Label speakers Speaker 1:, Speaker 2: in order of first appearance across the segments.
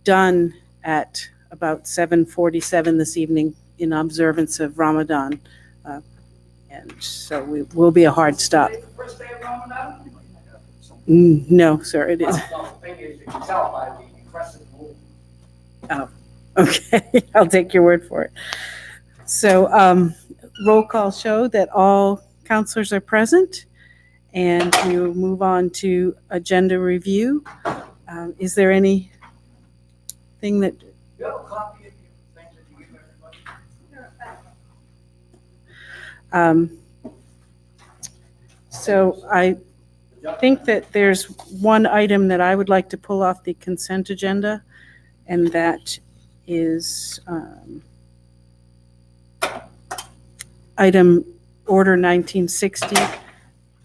Speaker 1: done at about 7:47 this evening in observance of Ramadan. And so we will be a hard stop.
Speaker 2: Is it the first day of Ramadan?
Speaker 1: No, sir, it isn't.
Speaker 2: No, the thing is, you can tell by the crescent moon.
Speaker 1: Oh, okay. I'll take your word for it. So roll call show that all counselors are present, and we will move on to agenda review. Is there anything that...
Speaker 2: You have a copy of the things that you give everybody?
Speaker 1: So I think that there's one item that I would like to pull off the consent agenda, and that is item order 1960,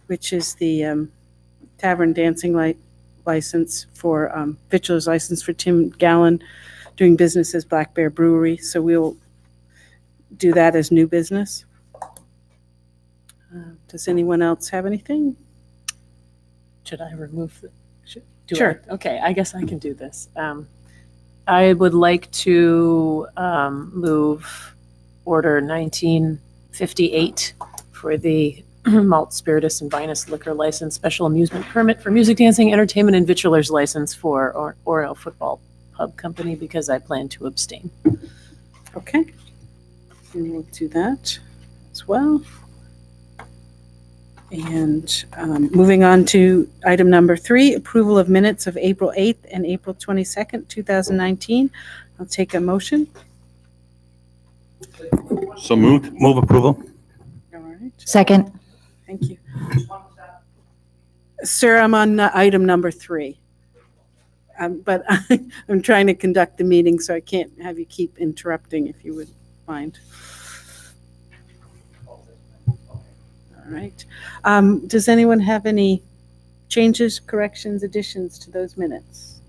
Speaker 1: which is the tavern dancing license for victualler's license for Tim Gallen doing business as Black Bear Brewery. So we'll do that as new business. Does anyone else have anything?
Speaker 3: Should I remove the?
Speaker 1: Sure.
Speaker 3: Okay, I guess I can do this. I would like to move order 1958 for the malt, spiritus, and vinous liquor license, special amusement permit for music, dancing, entertainment, and victualler's license for Orono Football Pub Company, because I plan to abstain.
Speaker 1: Okay. We will do that as well. And moving on to item number 3, approval of minutes of April 8th and April 22nd, 2019. I'll take a motion.
Speaker 4: So moved. Move approval.
Speaker 1: All right.
Speaker 5: Second.
Speaker 1: Thank you. Sir, I'm on item number 3. But I'm trying to conduct the meeting, so I can't have you keep interrupting, if you would mind. All right. Does anyone have any changes, corrections, additions to those minutes?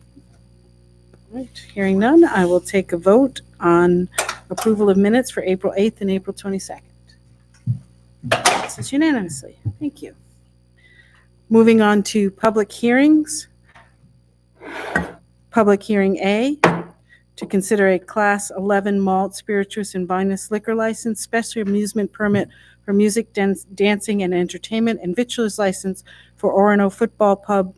Speaker 1: All right. Hearing none, I will take a vote on approval of minutes for April 8th and April 22nd. This is unanimously. Thank you. Moving on to public hearings. Public hearing A, to consider a Class 11 malt, spirituous, and vinous liquor license, special amusement permit for music, dancing, and entertainment, and victualler's license for Orono Football Pub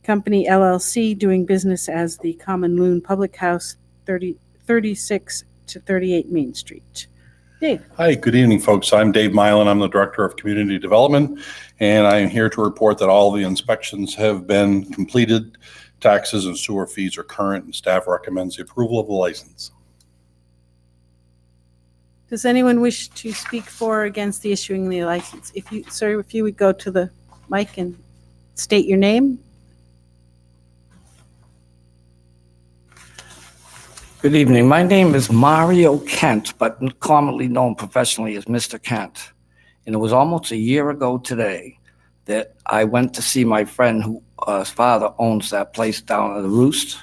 Speaker 1: Company, LLC, doing business as the Common Loon Public House, 36 to 38 Main Street. Dave.
Speaker 4: Hi, good evening, folks. I'm Dave Milan. I'm the Director of Community Development, and I am here to report that all the inspections have been completed. Taxes and sewer fees are current, and staff recommends the approval of the license.
Speaker 1: Does anyone wish to speak for or against the issuing of the license? Sir, if you would go to the mic and state your name.
Speaker 6: Good evening. My name is Mario Kent, but commonly known professionally as Mr. Kent. And it was almost a year ago today that I went to see my friend whose father owns that place down at the Roost.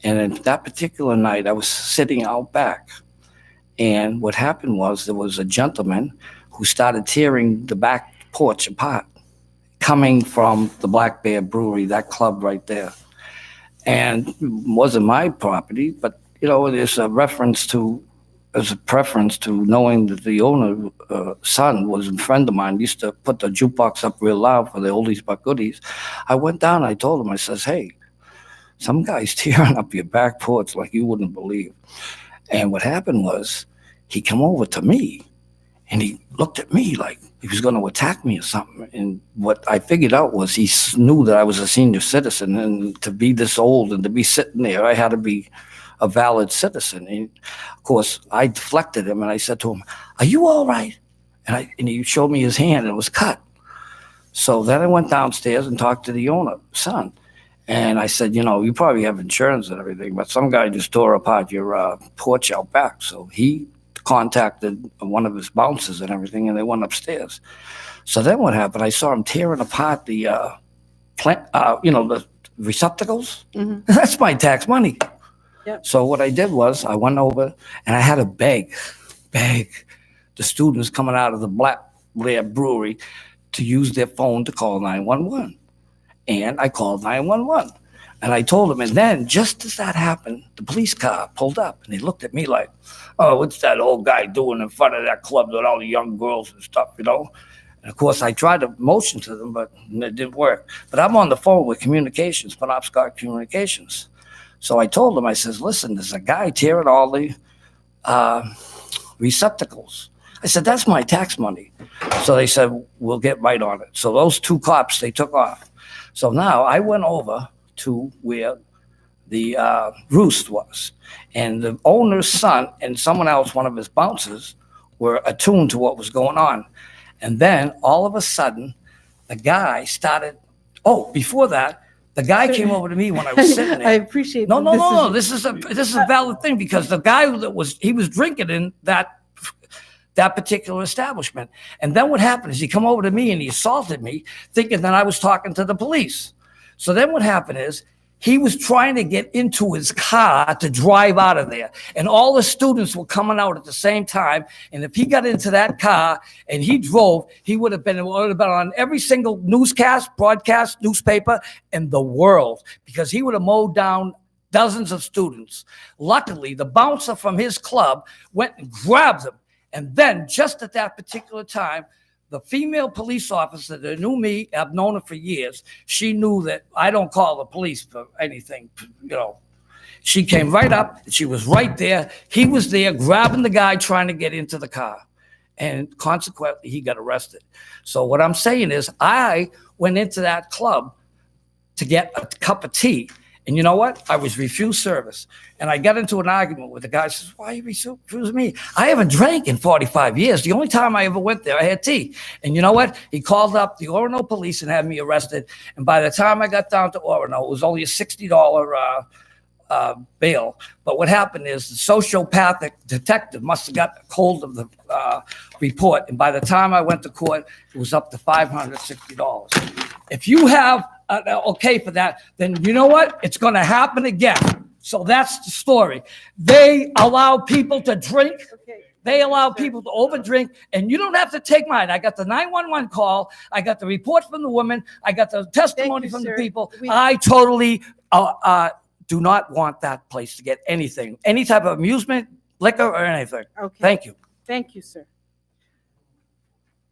Speaker 6: And that particular night, I was sitting out back. And what happened was there was a gentleman who started tearing the back porch apart, coming from the Black Bear Brewery, that club right there. And it wasn't my property, but you know, there's a preference to knowing that the owner son was a friend of mine, used to put the jukebox up real loud for the oldies but goodies. I went down, I told him, I says, hey, some guy's tearing up your back porch like you wouldn't believe. And what happened was he came over to me and he looked at me like he was going to attack me or something. And what I figured out was he knew that I was a senior citizen, and to be this old and to be sitting there, I had to be a valid citizen. And of course, I deflected him and I said to him, are you all right? And he showed me his hand and it was cut. So then I went downstairs and talked to the owner, son. And I said, you know, you probably have insurance and everything, but some guy just tore apart your porch out back. So he contacted one of his bouncers and everything, and they went upstairs. So then what happened? I saw him tearing apart the the receptacles. Mm-hmm. That's my tax money.
Speaker 1: Yep.
Speaker 6: So what I did was I went over and I had to beg the students coming out of the Black Bear Brewery to use their phone to call 911. And I called 911. And I told them, and then just as that happened, the police car pulled up and they looked at me like, oh, what's that old guy doing in front of that club with all the young girls and stuff, you know? And of course, I tried to motion to them, but it didn't work. But I'm on the phone with communications, Penobscot Communications. So I told them, I says, listen, there's a guy tearing all the receptacles. I said, that's my tax money. So they said, we'll get right on it. So those two cops, they took off. So now I went over to where the roost was. And the owner's son and someone else, one of his bouncers, were attuned to what was going on. And then all of a sudden, the guy started, before that, the guy came over to me when I was sitting there.
Speaker 1: I appreciate
Speaker 6: No,
Speaker 1: that.
Speaker 6: this is a valid thing, because the guy he was drinking in that particular establishment. And then what happened is he come over to me and he assaulted me, thinking that I was talking to the police. So then what happened is he was trying to get into his car to drive out of there. And all the students were coming out at the same time. And if he got into that car and he drove, he would have been on every single newscast, broadcast, newspaper in the world, because he would have mowed down dozens of students. Luckily, the bouncer from his club went and grabbed him. And then just at that particular time, the female police officer that knew me, I've known her for years, she knew that I don't call the police for anything, you know. She came right up, and she was right there. He was there grabbing the guy trying to get into the car. And consequently, he got arrested. So what I'm saying is I went into that club to get a cup of tea. And you know what? I was refused service. And I got into an argument with the guy. He says, why you refuse me? I haven't drank in 45 years. The only time I ever went there, I had tea. And you know what? He called up the Orono police and had me arrested. And by the time I got down to Orono, it was only a $60 bail. But what happened is the sociopathic detective must have got hold of the report. And by the time I went to court, it was up to $560. If you have okay for that, then you know what? It's going to happen again. So that's the story. They allow people to drink.
Speaker 1: Okay.
Speaker 6: They allow people to overdrink, and you don't have to take mine. I got the 911 call. I got the report from the woman. I got the testimony from the people. I totally do not want that place to get anything, any type of amusement, liquor, or anything.
Speaker 1: Okay.
Speaker 6: Thank you.
Speaker 1: Thank you, sir.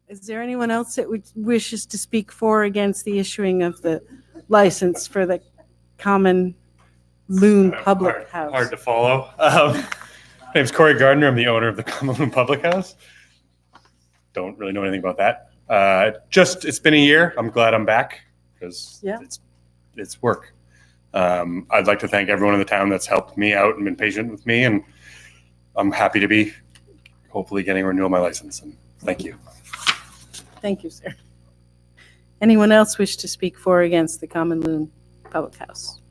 Speaker 1: Is there anyone else that wishes to speak for or against the issuing of the license for the Common Loon Public House?
Speaker 5: Hard to follow. My name's Corey Gardner. I'm the owner of the Common Loon Public House. Don't really know anything about that. It's been a year. I'm glad I'm back because it's work. I'd like to thank everyone in the town that's helped me out and been patient with me, and I'm happy to be hopefully getting a renewal of my license. And thank you.
Speaker 1: Thank you, sir. Anyone else wish to speak for or against the Common Loon Public House?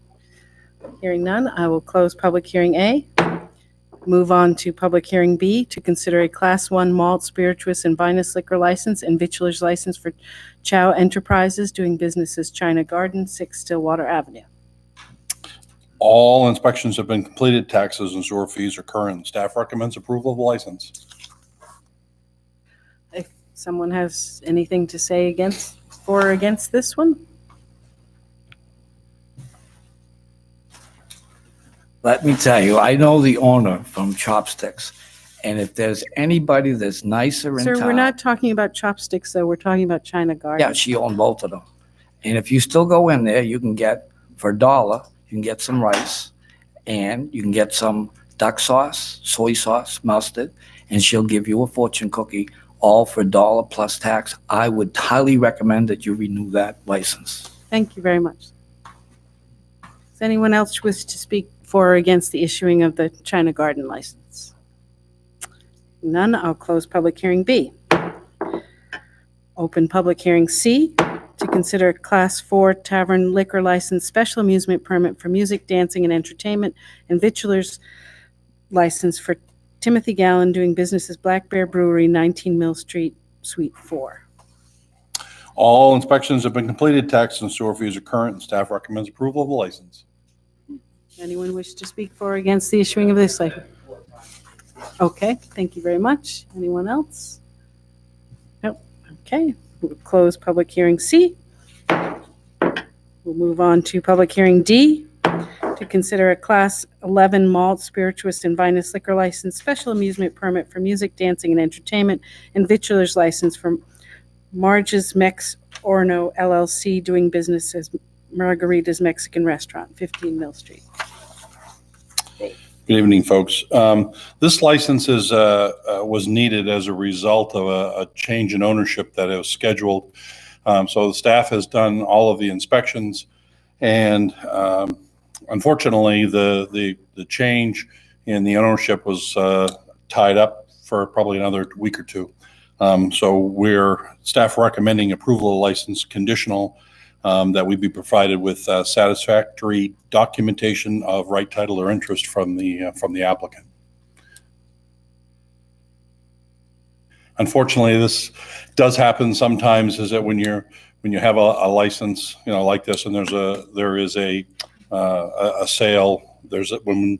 Speaker 1: Hearing none, I will close public hearing A. Move on to public hearing B to consider a Class 1 malt, spirituous, and vinous liquor license and victualer's license for Chow Enterprises doing business as China Garden, 6 Stillwater Avenue.
Speaker 4: All inspections have been completed. Taxes and sewer fees are current. Staff recommends approval of the license.
Speaker 1: If someone has anything to say for or against this one?
Speaker 6: Let me tell you, I know the owner from Chopsticks, and if there's anybody that's nicer in
Speaker 1: Sir,
Speaker 6: town.
Speaker 1: we're not talking about Chopsticks, though. We're talking about China Garden.
Speaker 6: Yeah, she owned both of them. And if you still go in there, you can get, for $1, you can get some rice, and you can get some duck sauce, soy sauce, mustard, and she'll give you a fortune cookie, all for $1 plus tax. I would highly recommend that you renew that license.
Speaker 1: Thank you very much. Does anyone else wish to speak for or against the issuing of the China Garden license? None, I'll close public hearing B. Open public hearing C to consider a Class 4 tavern liquor license special amusement permit for music, dancing, and entertainment, and victualer's license for Timothy Gallen doing business as Black Bear Brewery, 19 Mill Street, Suite 4.
Speaker 4: All inspections have been completed. Taxes and sewer fees are current, and staff recommends approval of the license.
Speaker 1: Anyone wish to speak for or against the issuing of this license? Okay, thank you very much. Anyone else? Nope. Okay, we'll close public hearing C. We'll move on to public hearing D. to consider a Class 11 malt spirituous and vinous liquor license, special amusement permit for music, dancing, and entertainment, and vitulers license from Marge's Mex Orono LLC, doing business as Margarita's Mexican Restaurant, 15 Mill Street.
Speaker 4: Good evening, folks. This license was needed as a result of a change in ownership that was scheduled. So the staff has done all of the inspections, and unfortunately, the change in the ownership was tied up for probably another week or two. So staff recommending approval of the license conditional, that we be provided with satisfactory documentation of right title or interest from the applicant. Unfortunately, this does happen sometimes, is that when you have a license, like this, and there is a sale, when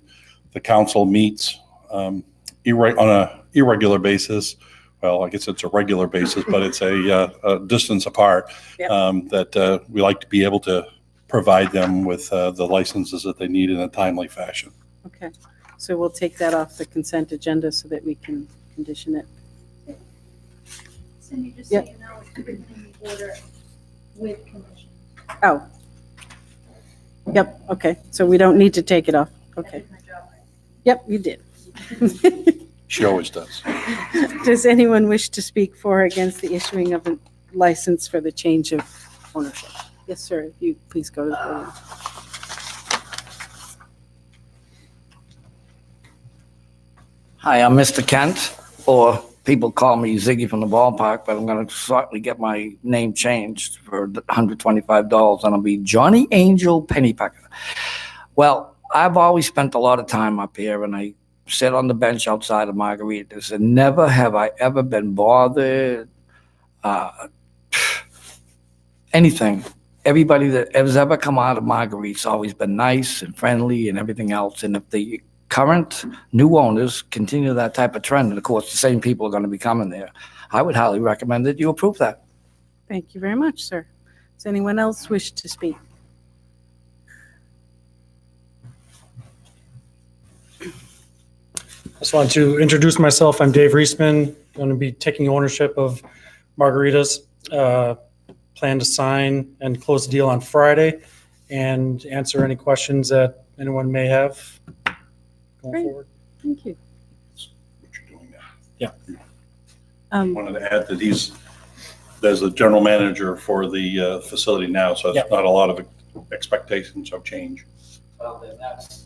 Speaker 4: the council meets on a irregular basis. Well, I guess it's a regular basis, but it's a distance apart.
Speaker 1: Yep.
Speaker 4: That we like to be able to provide them with the licenses that they need in a timely fashion.
Speaker 1: Okay, so we'll take that off the consent agenda so that we can condition it.
Speaker 7: Cindy, just
Speaker 1: Yep.
Speaker 7: so you know, it's written in the order with conditions.
Speaker 1: Oh. Yep, okay, so we don't need to take it off.
Speaker 7: I
Speaker 1: Okay,
Speaker 7: did my job right.
Speaker 1: yep, you did.
Speaker 4: She always does.
Speaker 1: Does anyone wish to speak for or against the issuing of a license for the change of ownership? Yes, sir, if you please go to the podium.
Speaker 6: Hi, I'm Mr. Kent, or people call me Ziggy from the ballpark, but I'm going to certainly get my name changed for $125, and I'll be Johnny Angel Pennypecker. Well, I've always spent a lot of time up here, and I sit on the bench outside of Margaritas, and never have I ever been bothered, anything. Everybody that has ever come out of Margarita's always been nice and friendly and everything else, and if the current new owners continue that type of trend, and of course the same people are going to be coming there, I would highly recommend that you approve that.
Speaker 1: Thank you very much, sir. Does anyone else wish to speak?
Speaker 8: I just want to introduce myself. I'm Dave Reisman, going to be taking ownership of Margaritas. Plan to sign and close the deal on Friday and answer any questions that anyone may have going
Speaker 1: Great.
Speaker 8: forward.
Speaker 1: Thank you.
Speaker 4: What you're doing now.
Speaker 8: Yeah.
Speaker 4: I wanted to add that there's the general manager for the facility now, so it's
Speaker 8: Yep.
Speaker 4: not a lot of expectations of change.
Speaker 2: Well, then that's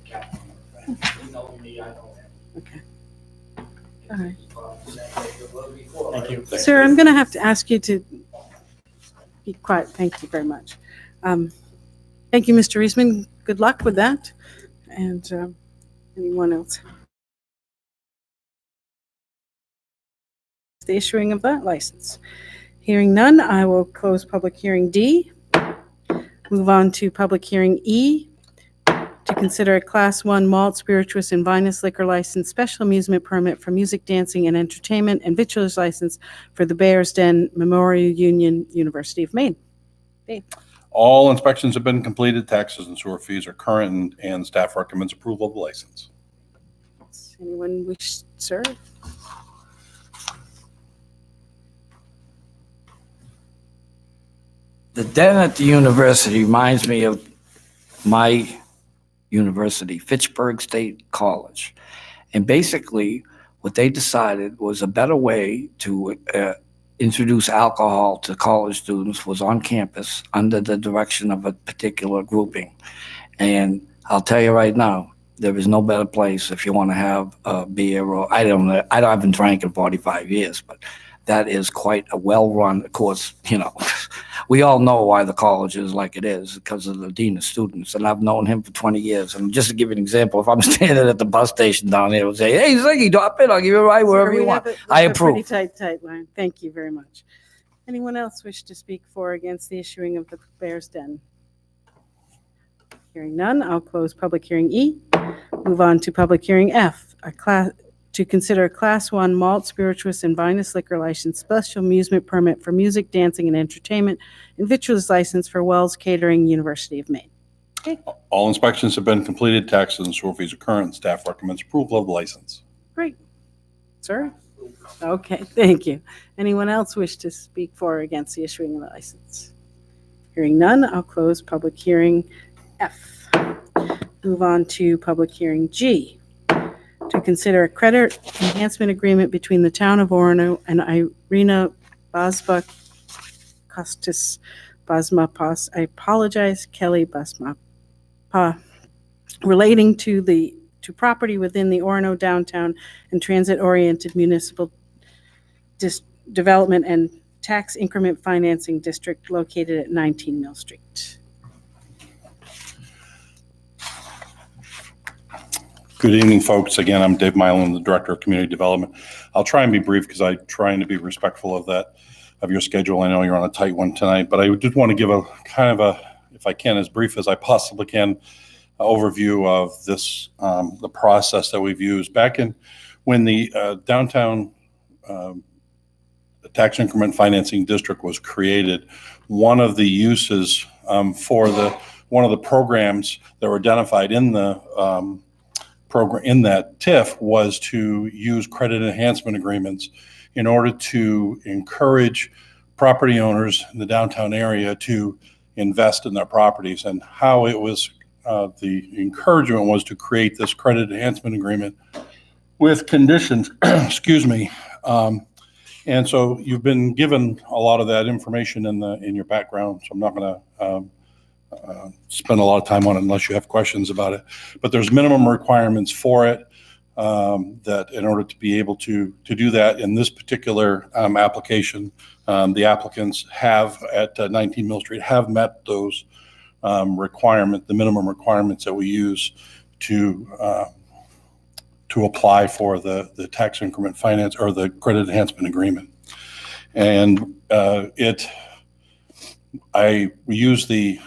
Speaker 2: Captain. You know me, I know him.
Speaker 1: Okay. All right.
Speaker 8: Thank you.
Speaker 1: Sir, I'm going to have to ask you to be quiet. Thank you very much. Thank you, Mr. Reisman. Good luck with that. And anyone else? The issuing of that license. Hearing none, I will close public hearing D. Move on to public hearing E, to consider a Class 1 malt spirituous and vinous liquor license, special amusement permit for music, dancing, and entertainment, and vitulers license for the Bears Den Memorial Union, University of Maine.
Speaker 4: All inspections have been completed, taxes and sewer fees are current, and staff recommends approval of the license.
Speaker 1: Anyone wish, sir?
Speaker 6: The den at the university reminds me of my university, Fitchburg State College. And basically, what they decided was a better way to introduce alcohol to college students was on campus under the direction of a particular grouping. And I'll tell you right now, there is no better place if you want to have a beer, or I don't know, I haven't drank in 45 years, but that is quite a well-run, of course, we all know why the college is like it is, because of the dean of students, and I've known him for 20 years. And just to give you an example, if I'm standing at the bus station down there and say, hey, Ziggy, drop in, I'll give you a ride wherever
Speaker 1: Sir,
Speaker 6: you
Speaker 1: we
Speaker 6: want.
Speaker 1: have a-
Speaker 6: I
Speaker 1: we have a pretty
Speaker 6: approve.
Speaker 1: tight line. Thank you very much. Anyone else wish to speak for or against the issuing of the Bears Den? Hearing none, I'll close public hearing E. Move on to public hearing F, to consider a Class 1 malt spirituous and vinous liquor license, special amusement permit for music, dancing, and entertainment, and vitulers license for Wells Catering, University of Maine.
Speaker 4: All inspections have been completed, taxes and sewer fees are current, staff recommends approval of the license.
Speaker 1: Great. Sir? Okay, thank you. Anyone else wish to speak for or against the issuing of the license? Hearing none, I'll close public hearing F. Move on to public hearing G. To consider a credit enhancement agreement between the town of Orono and Irina Basma Kostis Basmapas, I apologize, Kelly Basmapa, relating to property within the Orono downtown and transit-oriented municipal development and tax increment financing district located at 19 Mill Street.
Speaker 4: Good evening, folks. Again, I'm Dave Milan, the Director of Community Development. I'll try and be brief because I'm trying to be respectful of your schedule. I know you're on a tight one tonight, but I did want to give a kind of if I can, as brief as I possibly can, overview of this, the process that we've used. Back in when the downtown tax increment financing district was created, one of the uses for one of the programs that were identified in the program in that TIF was to use credit enhancement agreements in order to encourage property owners in the downtown area to invest in their properties. And how it was, the encouragement was to create this credit enhancement agreement with conditions, excuse me. And so you've been given a lot of that information in your background, so I'm not going to spend a lot of time on it unless you have questions about it. But there's minimum requirements for it that in order to be able to do that in this particular application, the applicants have at 19 Mill Street have met those the minimum requirements that we use to apply for the tax increment finance or the credit enhancement agreement. And we use the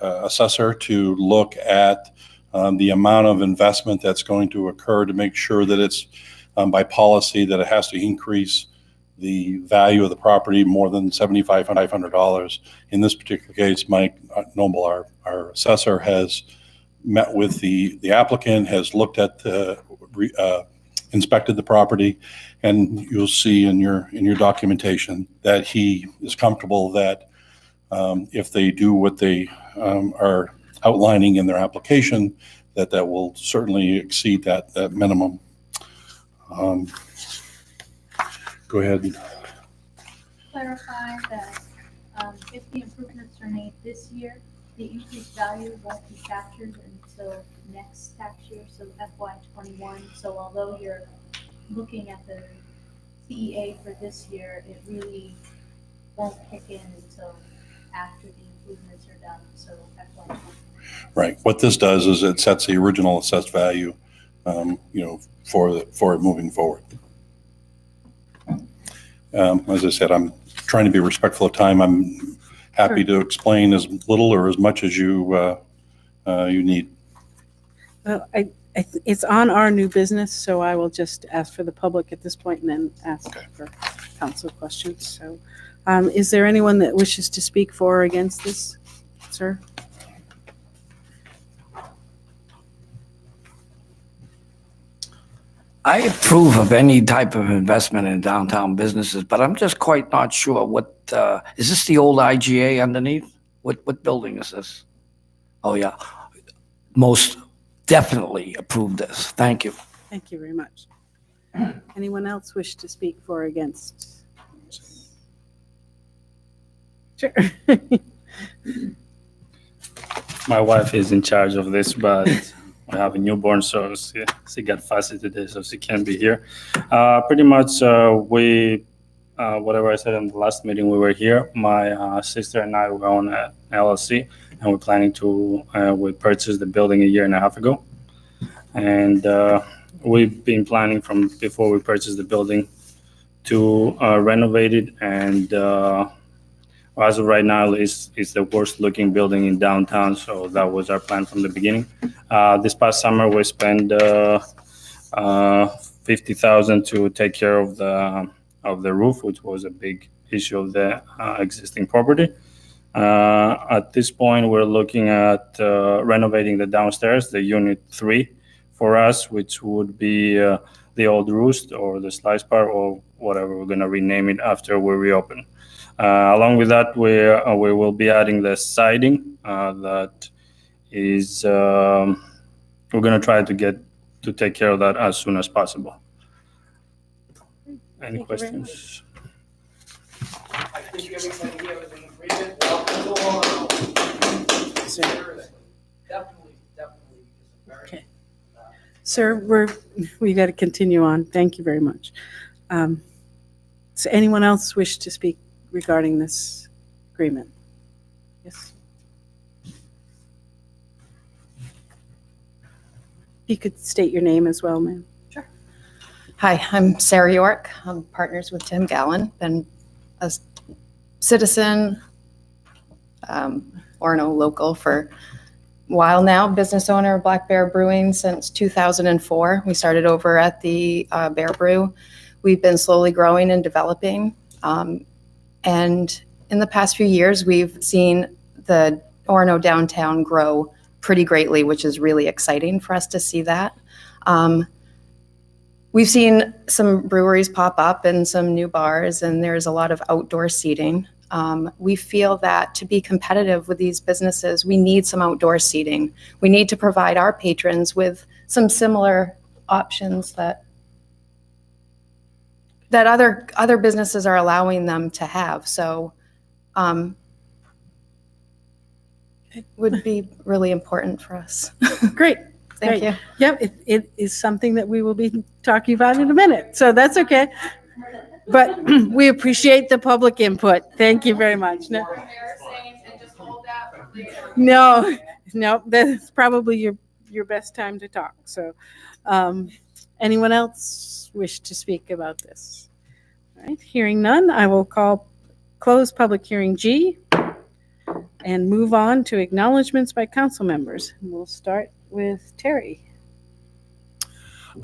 Speaker 4: assessor to look at the amount of investment that's going to occur to make sure that it's by policy that it has to increase the value of the property more than $7,500. In this particular case, Mike Noble, our assessor, has met with the applicant, has looked at inspected the property, and you'll see in your documentation that he is comfortable that if they do what they are outlining in their application, that will certainly exceed that minimum. Go ahead.
Speaker 7: Clarify that if the improvements are made this year, the increased value won't be captured until next tax year, so FY21. So although you're looking at the CEA for this year, it really won't kick in until after the improvements are done, so FY20.
Speaker 4: Right. What this does is it sets the original assessed value, for it moving forward. As I said, I'm trying to be respectful of time. I'm happy to explain as little or as much as you need.
Speaker 1: Well, it's on our new business, so I will just ask for the public at this point and then ask for council questions. So is there anyone that wishes to speak for or against this, sir?
Speaker 6: I approve of any type of investment in downtown businesses, but I'm just quite not sure what, is this the old IGA underneath? What building is this? Oh, yeah. Most definitely approve this. Thank you.
Speaker 1: Thank you very much. Anyone else wish to speak for or against? Sure.
Speaker 9: My wife is in charge of this, but I have a newborn, so she got fussy today, so she can't be here. Pretty much, whatever I said in the last meeting we were here, my sister and I were on an LLC, and we're planning to, we purchased the building a year and a half ago. And we've been planning from before we purchased the building to renovate it. And as of right now, it's the worst looking building in downtown, so that was our plan from the beginning. This past summer, we spent $50,000 to take care of the roof, which was a big issue of the existing property. At this point, we're looking at renovating the downstairs, the unit 3 for us, which would be the old roost or the slice bar or whatever we're going to rename it after we reopen. Along with that, we will be adding the siding that is, we're going to try to take care of that as soon as possible. Any
Speaker 1: Thank you very
Speaker 9: questions?
Speaker 2: I think everybody here is in agreement. Welcome to Orono. Seriously. Definitely. It's a very,
Speaker 1: Okay. Sir, we got to continue on. Thank you very much. So anyone else wish to speak regarding this agreement? Yes. You could state your name as well, ma'am.
Speaker 10: Hi, I'm Sarah York. I'm partners with Tim Gallen. Been a citizen, Orono local for a while now. Business owner of Black Bear Brewing since 2004. We started over at the Bear Brew. We've been slowly growing and developing. And in the past few years, we've seen the Orono downtown grow pretty greatly, which is really exciting for us to see that. We've seen some breweries pop up and some new bars, and there's a lot of outdoor seating. We feel that to be competitive with these businesses, we need some outdoor seating. We need to provide our patrons with some similar options that other businesses are allowing them to have. So it would be really important for us.
Speaker 1: Great.
Speaker 10: Thank
Speaker 1: Great.
Speaker 10: you.
Speaker 1: Yep, it is something that we will be talking about in a minute, so that's okay. But we appreciate the public input. Thank you very much. No, that's probably your best time to talk. So anyone else wish to speak about this? All right, hearing none, I will close public hearing G and move on to acknowledgements by council members. We'll start with Terry.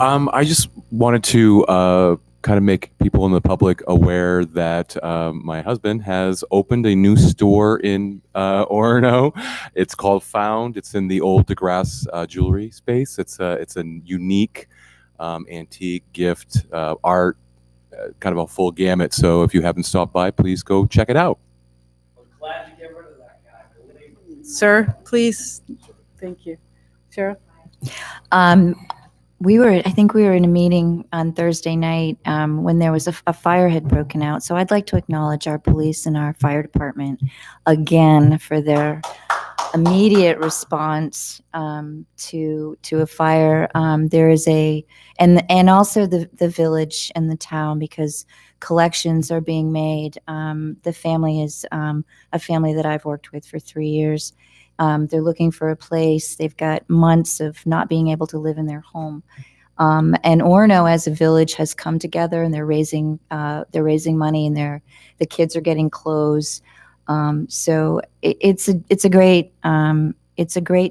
Speaker 11: I just wanted to kind of make people in the public aware that my husband has opened a new store in Orono. It's called Found. It's in the old DeGrasse jewelry space. It's a unique antique gift art, kind of a full gamut. So if you haven't stopped by, please go check it out.
Speaker 2: we're glad to get rid of that guy. Believe me.
Speaker 1: Sir, please. Thank you. Cheryl?
Speaker 12: I think we were in a meeting on Thursday night when there was a fire had broken out. So I'd like to acknowledge our police and our fire department again for their immediate response to a fire. There is and also the village and the town, because collections are being made. The family is a family that I've worked with for 3 years. They're looking for a place. They've got months of not being able to live in their home. And Orono as a village has come together, and they're raising money, and the kids are getting clothes. So it's a great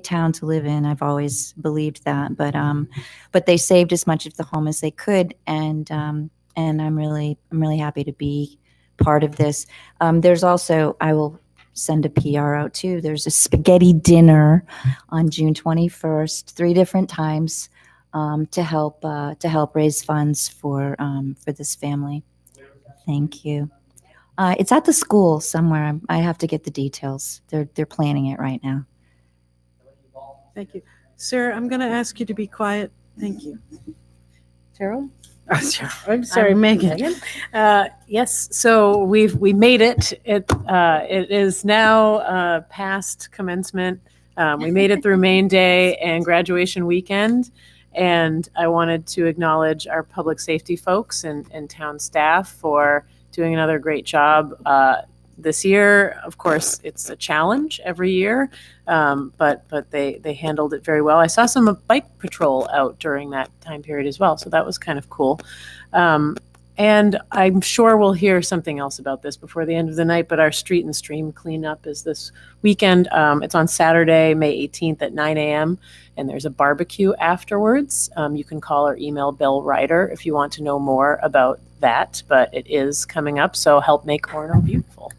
Speaker 12: town to live in. I've always believed that, but they saved as much of the home as they could, and I'm really happy to be part of this. There's also, I will send a PR out too. There's a spaghetti dinner on June 21st, 3 different times, to help raise funds for this family. Thank you. It's at the school somewhere. I have to get the details. They're planning it right now.
Speaker 1: Thank you. Sir, I'm going to ask you to be quiet. Thank you. Terrell? Oh, Cheryl. I'm sorry, Megan.
Speaker 3: Yes, so we made it. It is now past commencement. We made it through main day and graduation weekend, and I wanted to acknowledge our public safety folks and town staff for doing another great job this year. Of course, it's a challenge every year, but they handled it very well. I saw some bike patrol out during that time period as well, so that was kind of cool. And I'm sure we'll hear something else about this before the end of the night, but our street and stream cleanup is this weekend. It's on Saturday, May 18th at 9 a.m., and there's a barbecue afterwards. You can call or email Bill Ryder if you want to know more about that, but it is coming up, so help make Orono beautiful.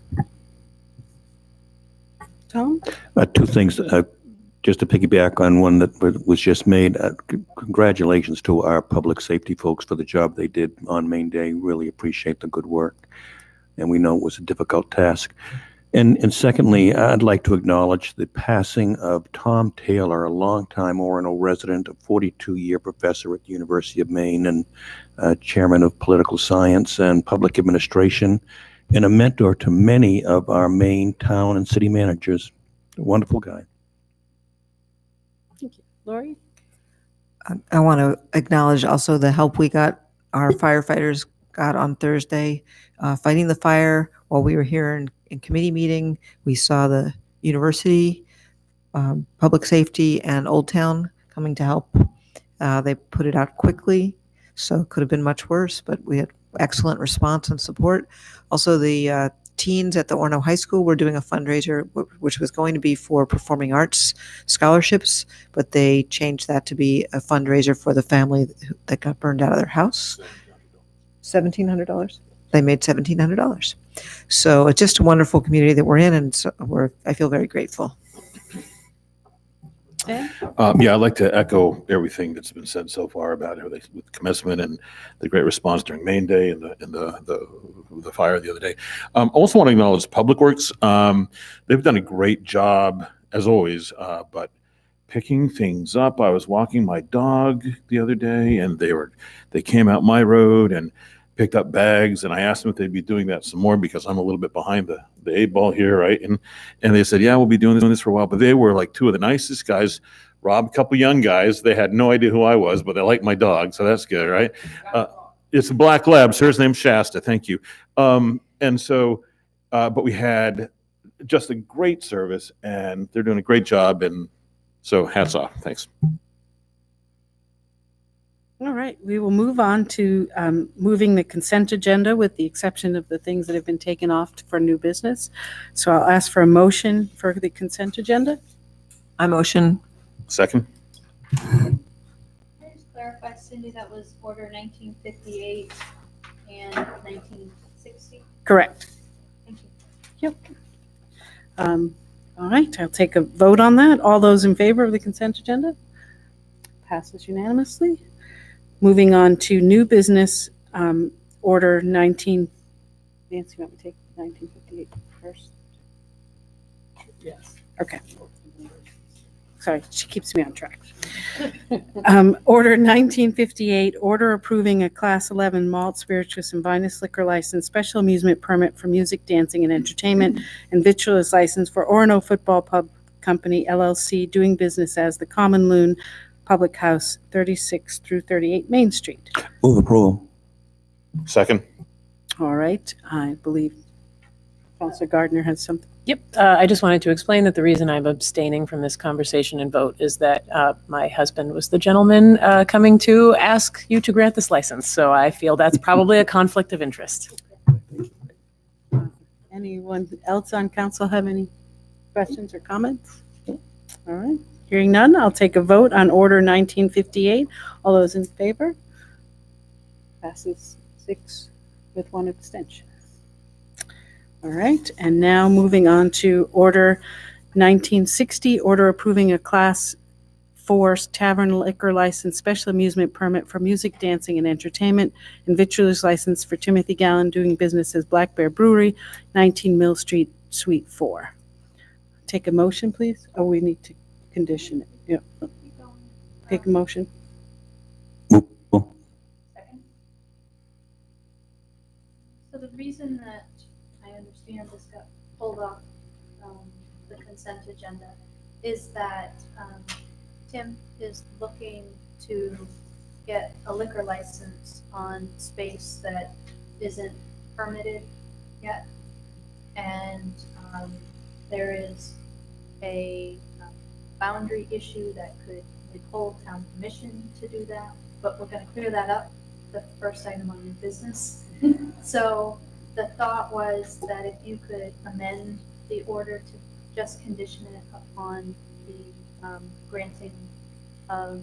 Speaker 1: Tom?
Speaker 13: Two things, just to piggyback on one that was just made. Congratulations to our public safety folks for the job they did on Main Day. Really appreciate the good work. And we know it was a difficult task. And secondly, I'd like to acknowledge the passing of Tom Taylor, a longtime Orono resident, a 42-year professor at the University of Maine and chairman of political science and public administration, and a mentor to many of our Maine town and city managers. A wonderful guy.
Speaker 1: Thank you. Lori?
Speaker 14: I want to acknowledge also the help our firefighters got on Thursday, fighting the fire while we were here in committee meeting. We saw the university, public safety, and Old Town coming to help. They put it out quickly, so it could have been much worse, but we had excellent response and support. Also, the teens at the Orono High School were doing a fundraiser, which was going to be for performing arts scholarships, but they changed that to be a fundraiser for the family that got burned out of their house. $1,700. They made $1,700. So it's just a wonderful community that we're in, and so I feel very grateful.
Speaker 1: Dan?
Speaker 15: Yeah, I'd like to echo everything that's been said so far about everything with commencement and the great response during Main Day and the fire the other day. I also want to acknowledge Public Works. They've done a great job as always, but picking things up. I was walking my dog the other day, and they came out my road and picked up bags, and I asked them if they'd be doing that some more because I'm a little bit behind the 8 ball here, right? And they said, yeah, we'll be doing this for a while. But they were like two of the nicest guys. Rob, a couple young guys. They had no idea who I was, but they liked my dog, so that's good, right? It's a black lab, so his name's Shasta. Thank you. And so, but we had just a great service, and they're doing a great job, and so hats off. Thanks.
Speaker 1: All right, we will move on to moving the consent agenda with the exception of the things that have been taken off for new business. So I'll ask for a motion for the consent agenda.
Speaker 14: I motion.
Speaker 15: Second.
Speaker 7: Can I just clarify, Cindy, that was order 1958 and 1960?
Speaker 1: Correct.
Speaker 7: Thank you.
Speaker 1: Yep. All right, I'll take a vote on that. All those in favor of the consent agenda? Passes unanimously. Moving on to new business, order 19. Nancy, you want me to take 1958 first?
Speaker 2: Yes.
Speaker 1: Okay. Sorry, she keeps me on track. Order 1958, order approving a Class 11 malt, spirituous, and vinous liquor license, special amusement permit for music, dancing, and entertainment, and victuals license for Orono Football Pub Company, LLC, doing business as the Common Loon Public House, 36 through 38 Main Street.
Speaker 13: Move approval.
Speaker 15: Second.
Speaker 1: All right, I believe Councilor Gardner has something.
Speaker 3: Yep. I just wanted to explain that the reason I'm abstaining from this conversation and vote is that my husband was the gentleman coming to ask you to grant this license. So I feel that's probably a conflict of interest.
Speaker 1: Anyone else on council have any questions or comments? All right. Hearing none, I'll take a vote on order 1958. All those in favor? Passes 6 with 1 abstention. All right, and now moving on to order 1960, order approving a Class 4 tavern liquor license, special amusement permit for music, dancing, and entertainment, and victuals license for Timothy Gallen, doing business as Black Bear Brewery, 19 Mill Street, Suite 4. Take a motion, please. Oh, we need to condition it. Yep. Take a motion.
Speaker 13: Move.
Speaker 7: Second. So the reason that I understand this got pulled off the consent agenda is that Tim is looking to get a liquor license on space that isn't permitted yet. And there is a boundary issue that could withhold town permission to do that, but we're going to clear that up the first item on new business. So the thought was that if you could amend the order to just condition it upon the granting of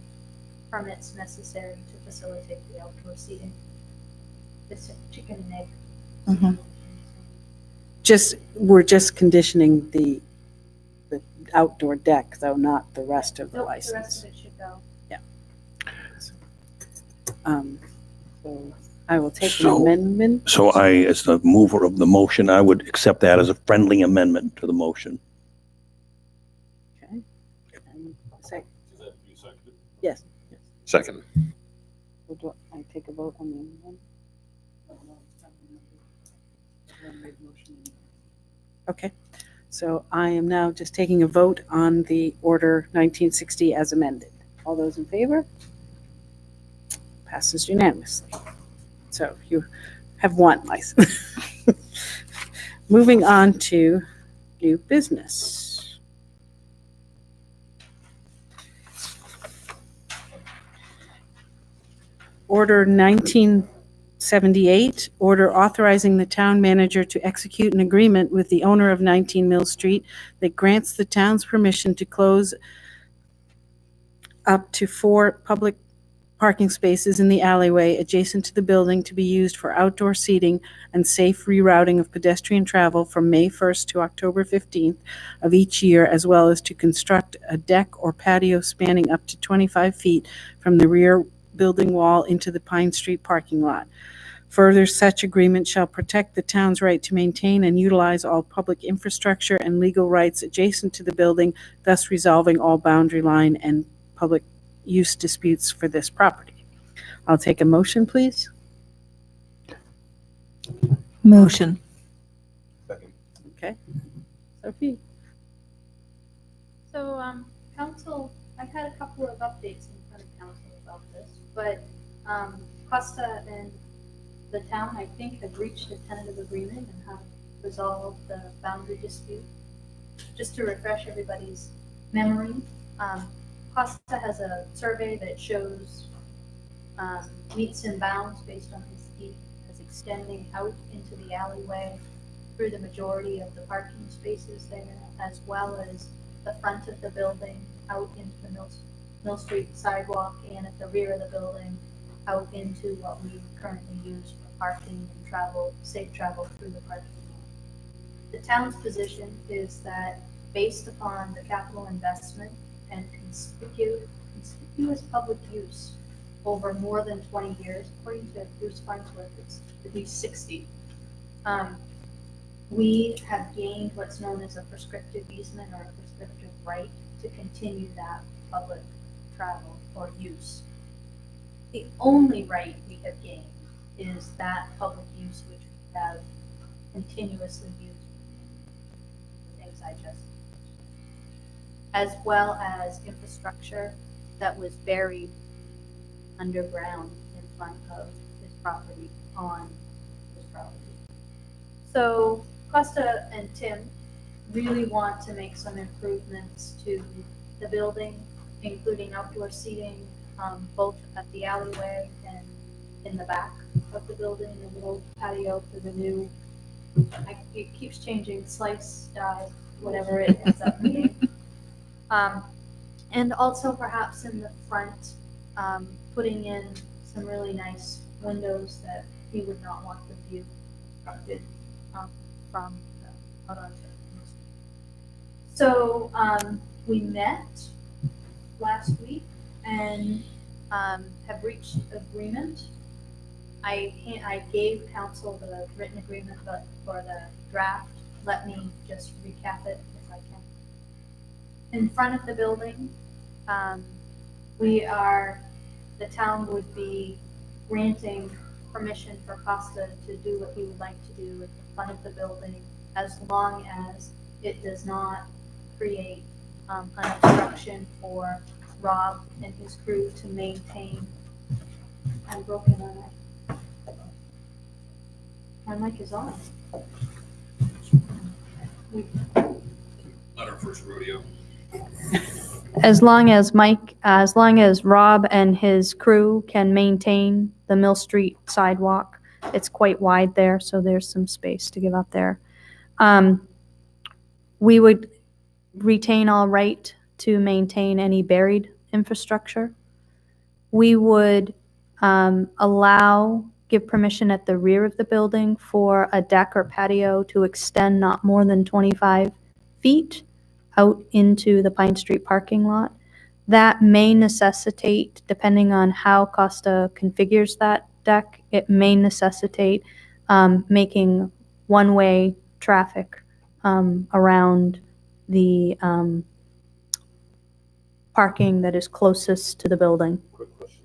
Speaker 7: permits necessary to facilitate the outdoor seating, this chicken and egg.
Speaker 1: We're just conditioning the outdoor deck, though, not the rest of the
Speaker 7: Nope, the
Speaker 1: license.
Speaker 7: rest of it should go.
Speaker 1: So I will take an
Speaker 13: So-
Speaker 1: amendment.
Speaker 13: So I, as the mover of the motion, I would accept that as a friendly amendment to the motion.
Speaker 1: Okay. And sec- Yes.
Speaker 15: Second.
Speaker 1: Would you- I take a vote on the amendment? Okay, so I am now just taking a vote on the order 1960 as amended. All those in favor? Passes unanimously. So you have one license. Moving on to new business. Order 1978, order authorizing the town manager to execute an agreement with the owner of 19 Mill Street that grants the town's permission to close up to 4 public parking spaces in the alleyway adjacent to the building to be used for outdoor seating and safe rerouting of pedestrian travel from May 1st to October 15th of each year, as well as to construct a deck or patio spanning up to 25 feet from the rear building wall into the Pine Street parking lot. Further, such agreement shall protect the town's right to maintain and utilize all public infrastructure and legal rights adjacent to the building, thus resolving all boundary line and public use disputes for this property. I'll take a motion, please.
Speaker 12: Motion.
Speaker 1: Okay. Sophie?
Speaker 7: So, council, I've had a couple of updates in front of council about this, but, Costa and the town, I think, have reached a tentative agreement and have resolved the boundary dispute. Just to refresh everybody's memory, Costa has a survey that shows, meets and bounds based on his deed as extending out into the alleyway through the majority of the parking spaces there, as well as the front of the building out into the Mill Street sidewalk, and at the rear of the building out into what we currently use for parking and travel, safe travel through the parking lot. The town's position is that based upon the capital investment and conspicuous public use over more than 20 years, according to Bruce Farnsworth, it's at least 60. We have gained what's known as a prescriptive easement or a prescriptive right to continue that public travel or use. The only right we have gained is that public use which we have continuously used, things I just, as well as infrastructure that was buried underground in front of his property, on his property. So Costa and Tim really want to make some improvements to the building, including outdoor seating, both at the alleyway and in the back of the building, a little patio for the new, it keeps changing, slice, dye, whatever it ends up being. And also perhaps in the front, putting in some really nice windows that he would not want the view obstructed from the Orono. So we met last week and have reached agreement. I gave council the written agreement, but for the draft, let me just recap it if I can. In front of the building, the town would be granting permission for Costa to do what he would like to do at the front of the building, as long as it does not create an obstruction for Rob and his crew to maintain. I'm broken on it. My mic is on.
Speaker 15: Not our first rodeo.
Speaker 16: As long as Rob and his crew can maintain the Mill Street sidewalk, it's quite wide there, so there's some space to give up there. We would retain all right to maintain any buried infrastructure. We would give permission at the rear of the building for a deck or patio to extend not more than 25 feet out into the Pine Street parking lot. That may necessitate, depending on how Costa configures that deck, it may necessitate making one-way traffic around the parking that is closest to the building.
Speaker 15: Quick question.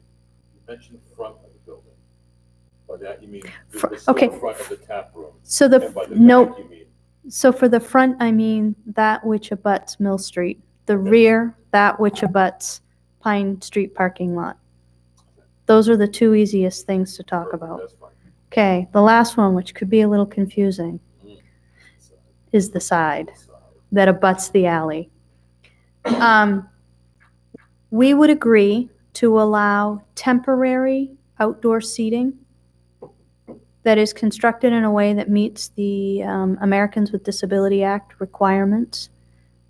Speaker 15: You mentioned front of the building. By that you mean
Speaker 16: Fr-
Speaker 15: the
Speaker 16: okay.
Speaker 15: storefront of the tap room.
Speaker 16: So
Speaker 15: And by the
Speaker 16: no,
Speaker 15: back you mean
Speaker 16: so for the front, I mean that which abuts Mill Street. The rear, that which abuts Pine Street parking lot. Those are the two easiest things to talk about.
Speaker 15: that's fine.
Speaker 16: Okay, the last one, which could be a little confusing, is the side that abuts the alley. We would agree to allow temporary outdoor seating that is constructed in a way that meets the Americans with Disability Act requirements.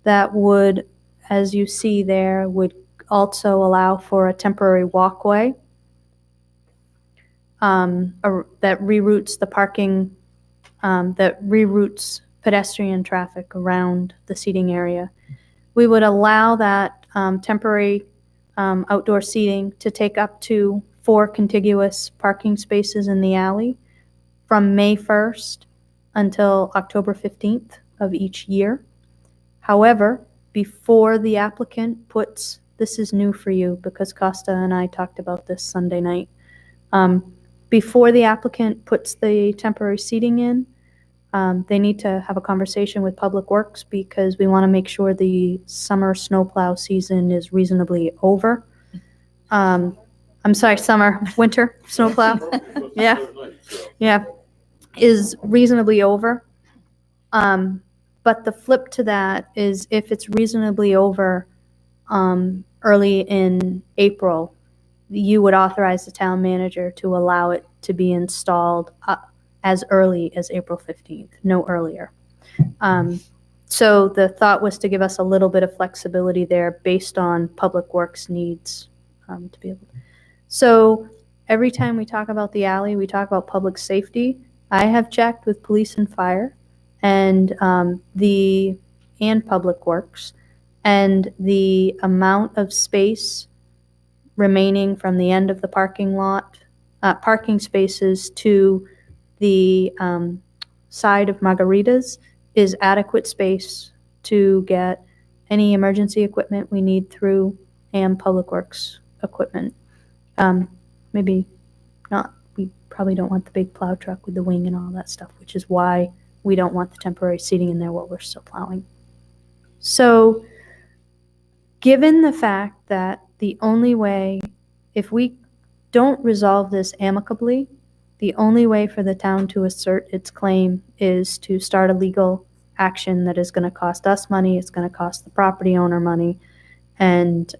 Speaker 16: That would, as you see there, would also allow for a temporary walkway that reroutes the parking, that reroutes pedestrian traffic around the seating area. We would allow that temporary outdoor seating to take up to 4 contiguous parking spaces in the alley from May 1st until October 15th of each year. However, before the applicant puts, this is new for you because Costa and I talked about this Sunday night. Before the applicant puts the temporary seating in, they need to have a conversation with Public Works because we want to make sure the summer snowplow season is reasonably over. I'm sorry, winter snowplow. Yeah, is reasonably over. But the flip to that is if it's reasonably over early in April, you would authorize the town manager to allow it to be installed as early as April 15th, no earlier. So the thought was to give us a little bit of flexibility there based on Public Works needs to be able to. So every time we talk about the alley, we talk about public safety. I have checked with police and fire and Public Works, and the amount of space remaining from the end of the parking lot, parking spaces to the side of Margaritas is adequate space to get any emergency equipment we need through and Public Works equipment. Maybe not, we probably don't want the big plow truck with the wing and all that stuff, which is why we don't want the temporary seating in there while we're still plowing. So given the fact that the only way, if we don't resolve this amicably, the only way for the town to assert its claim is to start a legal action that is going to cost us money, it's going to cost the property owner money, and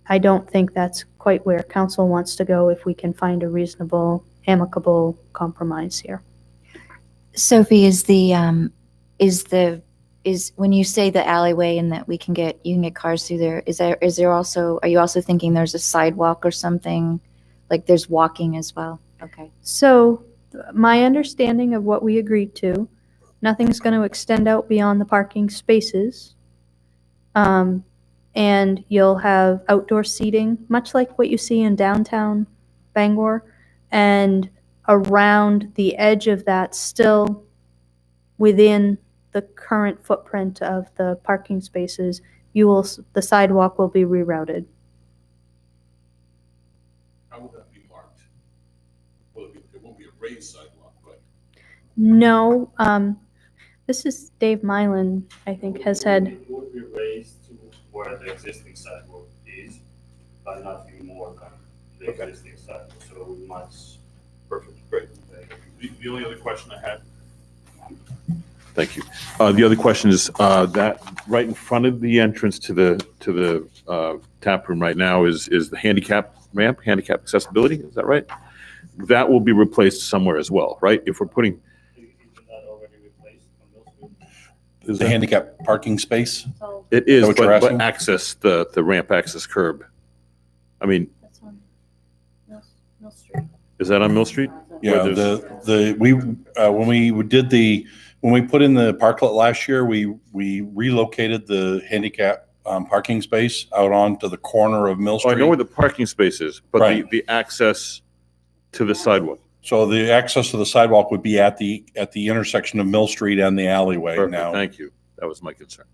Speaker 16: I don't think that's quite where council wants to go if we can find a reasonable, amicable compromise here.
Speaker 12: Sophie, is when you say the alleyway and that you can get cars through there, is there also, are you also thinking there's a sidewalk or something? Like there's walking as well? Okay.
Speaker 16: So my understanding of what we agreed to, nothing's going to extend out beyond the parking spaces. And you'll have outdoor seating, much like what you see in downtown Bangor, and around the edge of that, still within the current footprint of the parking spaces, the sidewalk will be rerouted.
Speaker 15: How will that be marked? It won't be a raised sidewalk, but.
Speaker 16: No, this is Dave Mylan, I think, has had.
Speaker 9: It would be raised to where the existing sidewalk is, but nothing more than the existing sidewalk, so much.
Speaker 15: Perfect, great. The only other question I had. Thank you. The other question is that right in front of the entrance to the tap room right now is the handicap ramp, handicap accessibility. Is that right? That will be replaced somewhere as well, right? If we're putting.
Speaker 4: Is the handicap parking space?
Speaker 15: It is,
Speaker 4: what you're
Speaker 15: but
Speaker 4: asking?
Speaker 15: access, the ramp access curb. I mean,
Speaker 16: That's on Mill Street.
Speaker 15: is that on Mill Street?
Speaker 4: Yeah,
Speaker 15: Where there's-
Speaker 4: when we did the When we put in the parklet last year, we relocated the handicap parking space out onto the corner of Mill
Speaker 15: Oh,
Speaker 4: Street.
Speaker 15: I know where the parking space is, but
Speaker 4: Right.
Speaker 15: the access to the sidewalk.
Speaker 4: So the access to the sidewalk would be at the intersection of Mill Street and the alleyway
Speaker 15: Perfect,
Speaker 4: now.
Speaker 15: thank you. That was my concern.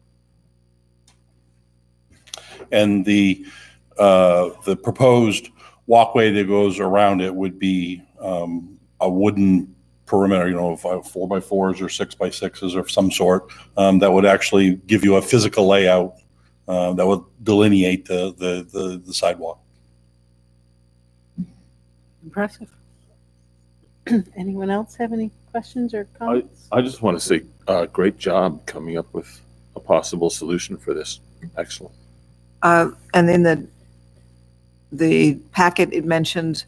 Speaker 4: And the proposed walkway that goes around it would be a wooden perimeter, 4x4s or 6x6s of some sort, that would actually give you a physical layout that would delineate the sidewalk.
Speaker 1: Impressive. Anyone else have any questions or comments?
Speaker 15: I just want to say, great job coming up with a possible solution for this. Excellent.
Speaker 14: And in the packet, it mentioned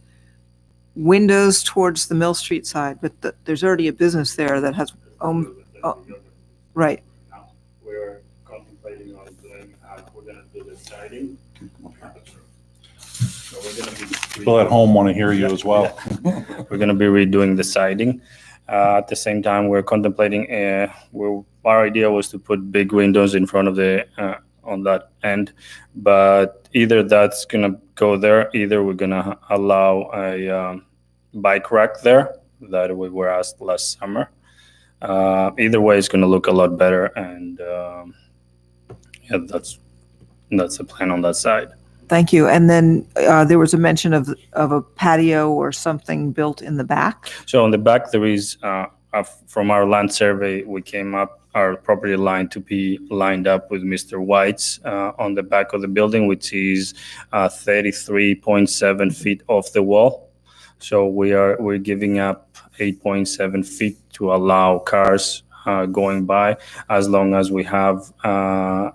Speaker 14: windows towards the Mill Street side, but there's already a business there that has, right.
Speaker 9: We're contemplating on doing, we're gonna do the siding. So we're gonna be.
Speaker 4: People at home want to hear you as well.
Speaker 9: We're gonna be redoing the siding. At the same time, we're contemplating, our idea was to put big windows in front of the, on that end, but either that's gonna go there, either we're gonna allow a bike rack there that we were asked last summer. Either way, it's gonna look a lot better, and yeah, that's the plan on that side.
Speaker 14: Thank you. And then there was a mention of a patio or something built in the back.
Speaker 9: So on the back, there is, from our land survey, we came up our property line to be lined up with Mr. White's on the back of the building, which is 33.7 feet off the wall. So we're giving up 8.7 feet to allow cars going by, as long as we have a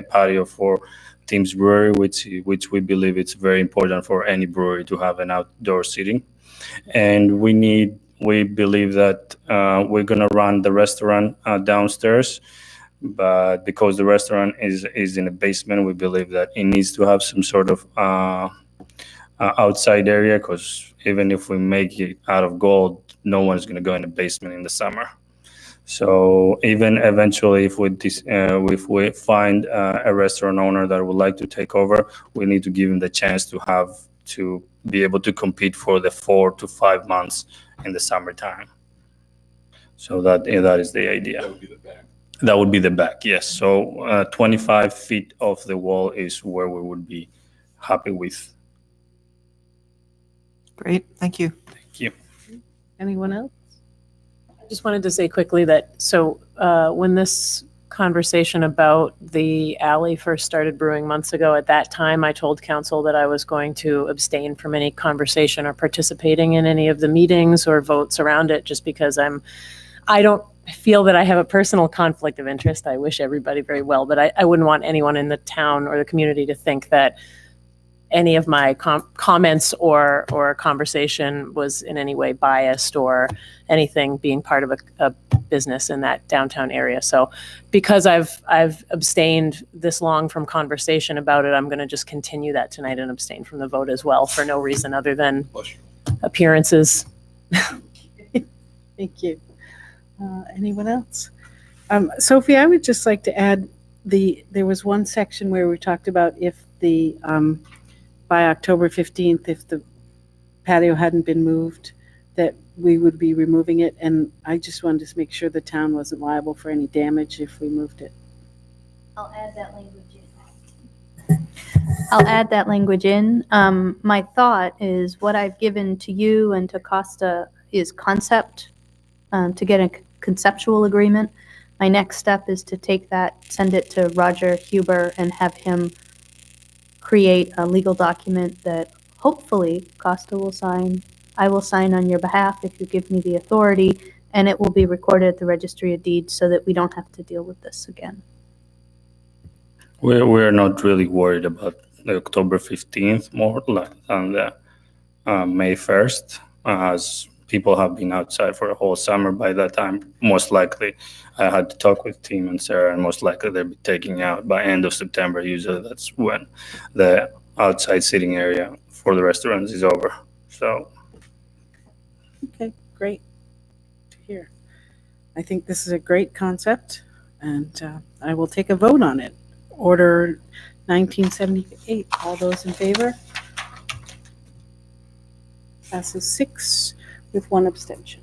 Speaker 9: patio for Tim's Brewery, which we believe it's very important for any brewery to have an outdoor seating. And we believe that we're gonna run the restaurant downstairs, but because the restaurant is in a basement, we believe that it needs to have some sort of outside area, because even if we make it out of gold, no one's gonna go in the basement in the summer. So even eventually, if we find a restaurant owner that would like to take over, we need to give him the chance to be able to compete for the 4 to 5 months in the summertime. So that is the idea. That would be the back. That would be the back, yes. So 25 feet off the wall is where we would be happy with.
Speaker 14: Great, thank you.
Speaker 9: Thank you.
Speaker 1: Anyone else?
Speaker 3: I just wanted to say quickly that, when this conversation about the alley first started brewing months ago, at that time, I told council that I was going to abstain from any conversation or participating in any of the meetings or votes around it, just because I don't feel that I have a personal conflict of interest. I wish everybody very well, but I wouldn't want anyone in the town or the community to think that any of my comments or conversation was in any way biased or anything being part of a business in that downtown area. So because I've abstained this long from conversation about it, I'm going to just continue that tonight and abstain from the vote as well, for no reason other than appearances.
Speaker 1: Thank you. Anyone else? Sophie, I would just like to add, there was one section where we talked about if by October 15th, if the patio hadn't been moved, that we would be removing it. And I just wanted to make sure the town wasn't liable for any damage if we moved it.
Speaker 7: I'll add that language in. My thought is what I've given to you and to Costa is concept, to get a conceptual agreement. My next step is to take that, send it to Roger Huber, and have him create a legal document that hopefully Costa will sign. I will sign on your behalf if you give me the authority, and it will be recorded at the Registry of Deeds so that we don't have to deal with this again.
Speaker 9: We're not really worried about the October 15th more than the May 1st, as people have been outside for a whole summer by that time. Most likely, I had to talk with Tim and Sarah, and most likely they'll be taking out by end of September. Usually that's when the outside seating area for the restaurants is over. So.
Speaker 1: Okay, great to hear. I think this is a great concept, and I will take a vote on it. Order 1978. All those in favor? Passes 6 with 1 abstention.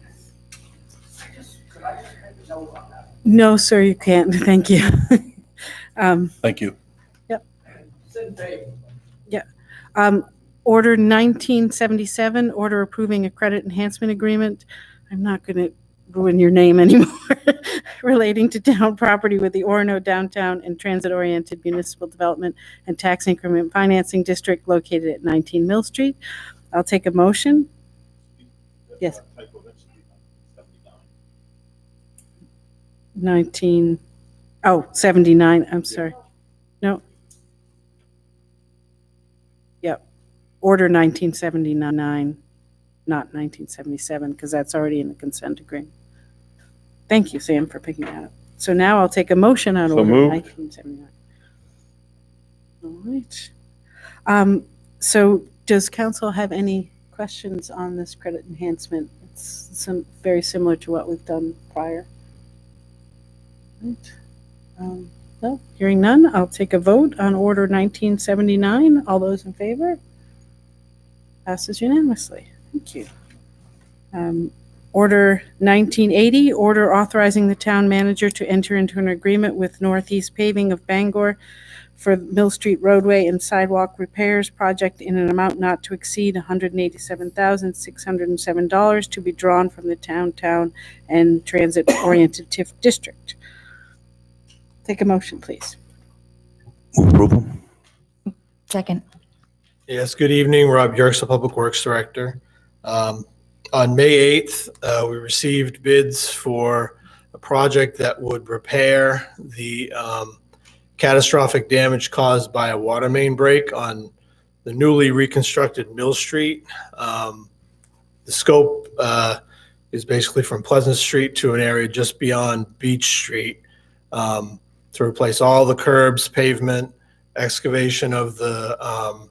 Speaker 2: Could I just make a note on that?
Speaker 1: No, sir, you can't. Thank you.
Speaker 4: Thank you.
Speaker 2: Sit in favor.
Speaker 1: Order 1977, order approving a credit enhancement agreement. I'm not going to ruin your name anymore. Relating to town property with the Orono Downtown and Transit-Oriented Municipal Development and Tax Increment Financing District located at 19 Mill Street. I'll take a motion. Yes. 79, I'm sorry. No. Yep. Order 1979, not 1977, because that's already in the consent agreement. Thank you, Sam, for picking that up. So now I'll take a motion on
Speaker 5: So
Speaker 1: order
Speaker 5: moved.
Speaker 1: 1979. All right. So does council have any questions on this credit enhancement? It's very similar to what we've done prior. Right. No, hearing none, I'll take a vote on order 1979. All those in favor? Passes unanimously. Thank you. Order 1980, order authorizing the town manager to enter into an agreement with Northeast Paving of Bangor for Mill Street roadway and sidewalk repairs project in an amount not to exceed $187,607 to be drawn from the town and transit-oriented TIF district. Take a motion, please.
Speaker 13: Move approval.
Speaker 12: Second.
Speaker 17: Yes, good evening. Rob Yerkes, the Public Works Director. On May 8th, we received bids for a project that would repair the catastrophic damage caused by a water main break on the newly reconstructed Mill Street. The scope is basically from Pleasant Street to an area just beyond Beach Street to replace all the curbs, pavement, excavation of the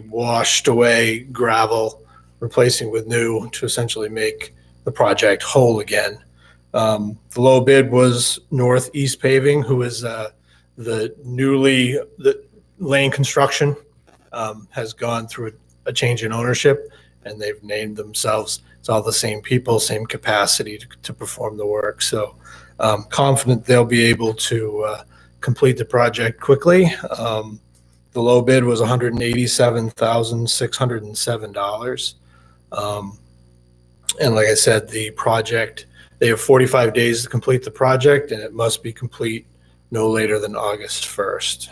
Speaker 17: washed away gravel, replacing with new to essentially make the project whole again. The low bid was Northeast Paving, who is the lane construction has gone through a change in ownership, and they've named themselves. It's all the same people, same capacity to perform the work. So confident they'll be able to complete the project quickly. The low bid was $187,607. And like I said, the project, they have 45 days to complete the project, and it must be complete no later than August 1st.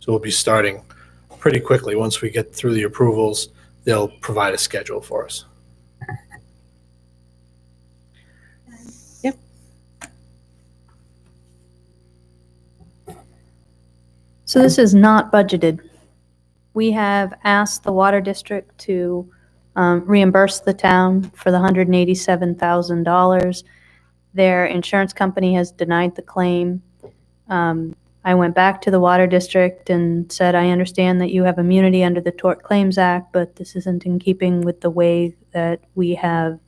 Speaker 17: So we'll be starting pretty quickly. Once we get through the approvals, they'll provide a schedule for us.
Speaker 1: Yep.
Speaker 16: So this is not budgeted. We have asked the water district to reimburse the town for the $187,000. Their insurance company has denied the claim. I went back to the water district and said, I understand that you have immunity under the Tort Claims Act, but this isn't in keeping with the way that we have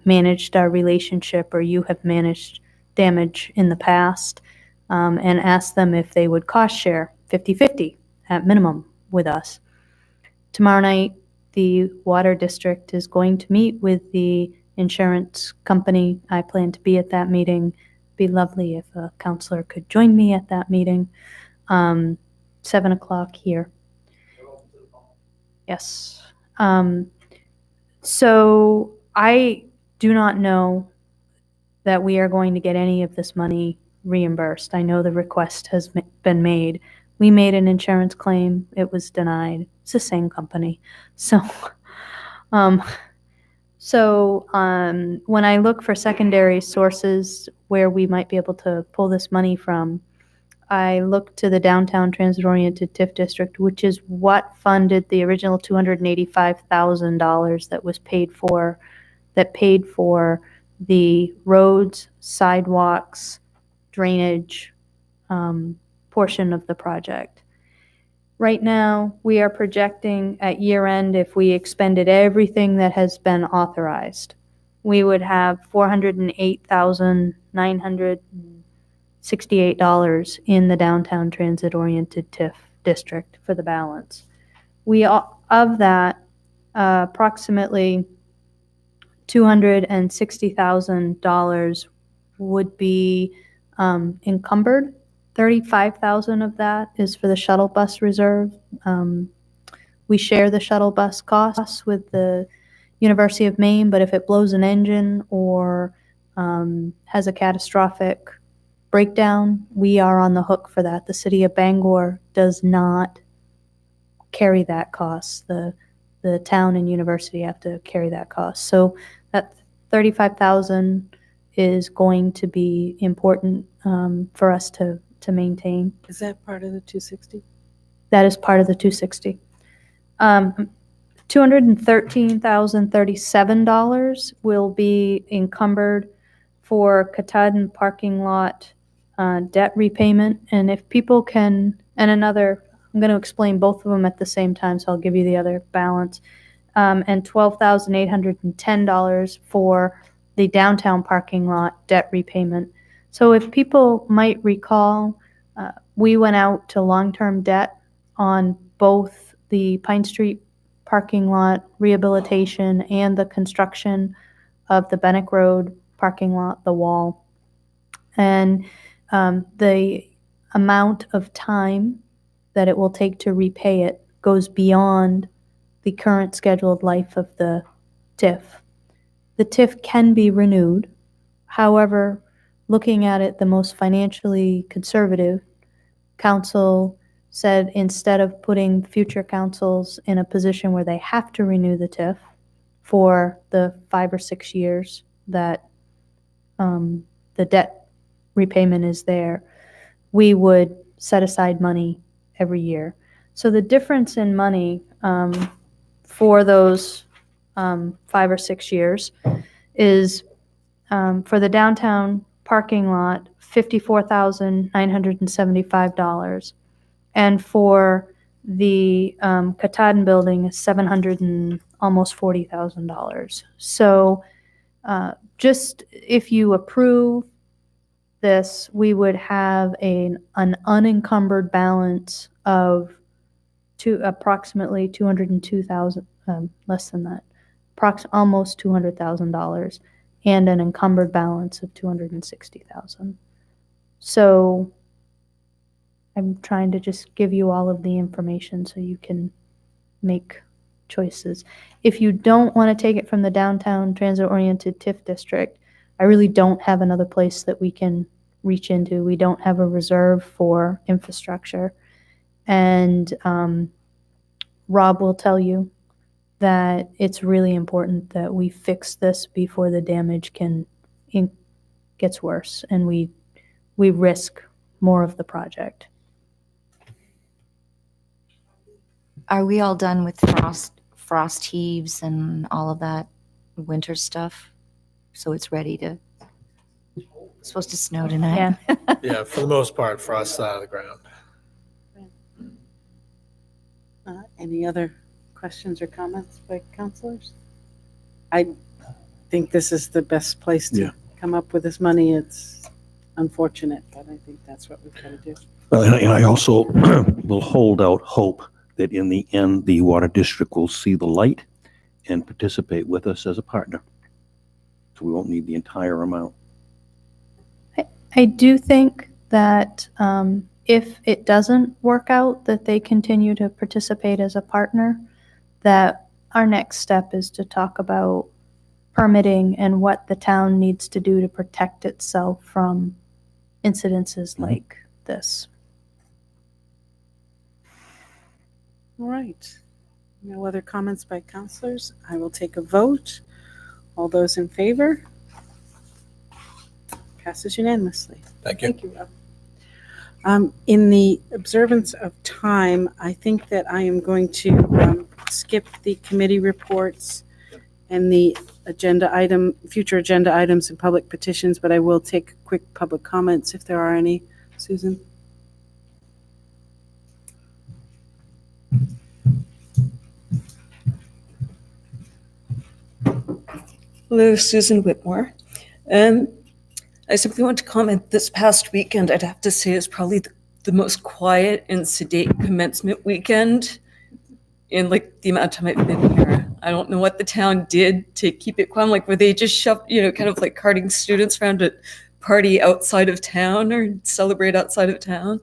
Speaker 16: managed our relationship, or you have managed damage in the past, and asked them if they would cost share 50-50 at minimum with us. Tomorrow night, the water district is going to meet with the insurance company. I plan to be at that meeting. Be lovely if a counselor could join me at that meeting. 7:00 here. Yes. So I do not know that we are going to get any of this money reimbursed. I know the request has been made. We made an insurance claim. It was denied. It's the same company. So, when I look for secondary sources where we might be able to pull this money from, I look to the Downtown Transit-Oriented TIF District, which is what funded the original $285,000 that was paid for the roads, sidewalks, drainage portion of the project. Right now, we are projecting at year end, if we expended everything that has been authorized, we would have $408,968 in the downtown transit-oriented TIF district for the balance. Of that, approximately $260,000 would be encumbered. 35,000 of that is for the shuttle bus reserve. We share the shuttle bus costs with the University of Maine, but if it blows an engine or has a catastrophic breakdown, we are on the hook for that. The city of Bangor does not carry that cost. The town and university have to carry that cost. So that 35,000 is going to be important for us to maintain.
Speaker 1: Is that part of the 260?
Speaker 16: That is part of the 260. $213,037 will be encumbered for Katahdin parking lot debt repayment. And if people can, and another, I'm going to explain both of them at the same time, so I'll give you the other balance. And $12,810 for the downtown parking lot debt repayment. So if people might recall, we went out to long-term debt on both the Pine Street parking lot rehabilitation and the construction of the Bennick Road parking lot, the wall. And the amount of time that it will take to repay it goes beyond the current scheduled life of the TIF. The TIF can be renewed. However, looking at it the most financially conservative, council said instead of putting future councils in a position where they have to renew the TIF for the 5 or 6 years that the debt repayment is there, we would set aside money every year. So the difference in money for those 5 or 6 years is for the downtown parking lot, $54,975. And for the Katahdin building is almost $40,000. So just if you approve this, we would have an unencumbered balance of approximately $202,000, less than that, almost $200,000, and an encumbered balance of $260,000. So I'm trying to just give you all of the information so you can make choices. If you don't want to take it from the downtown transit-oriented TIF district, I really don't have another place that we can reach into. We don't have a reserve for infrastructure. And Rob will tell you that it's really important that we fix this before the damage gets worse and we risk more of the project.
Speaker 12: Are we all done with frost heaves and all of that winter stuff? So it's ready to, it's supposed to snow tonight.
Speaker 16: Yeah.
Speaker 17: Yeah, for the most part, frost out of the ground.
Speaker 1: Any other questions or comments by councilors? I think this is the best place to come up with this money. It's unfortunate, but I think that's what we've got to do.
Speaker 13: Well, and I also will hold out hope that in the end, the water district will see the light and participate with us as a partner. So we won't need the entire amount.
Speaker 16: I do think that if it doesn't work out, that they continue to participate as a partner, that our next step is to talk about permitting and what the town needs to do to protect itself from incidences like this.
Speaker 1: All right. No other comments by councilors. I will take a vote. All those in favor? Passes unanimously.
Speaker 17: Thank you.
Speaker 1: Thank you, Rob. In the observance of time, I think that I am going to skip the committee reports and the future agenda items and public petitions, but I will take quick public comments if there are any. Susan?
Speaker 18: Hello, Susan Whitmore. I simply want to comment this past weekend, I'd have to say, is probably the most quiet and sedate commencement weekend in like the amount of time I've been here. I don't know what the town did to keep it quiet. Like, were they just shoved, kind of like carting students around to party outside of town or celebrate outside of town?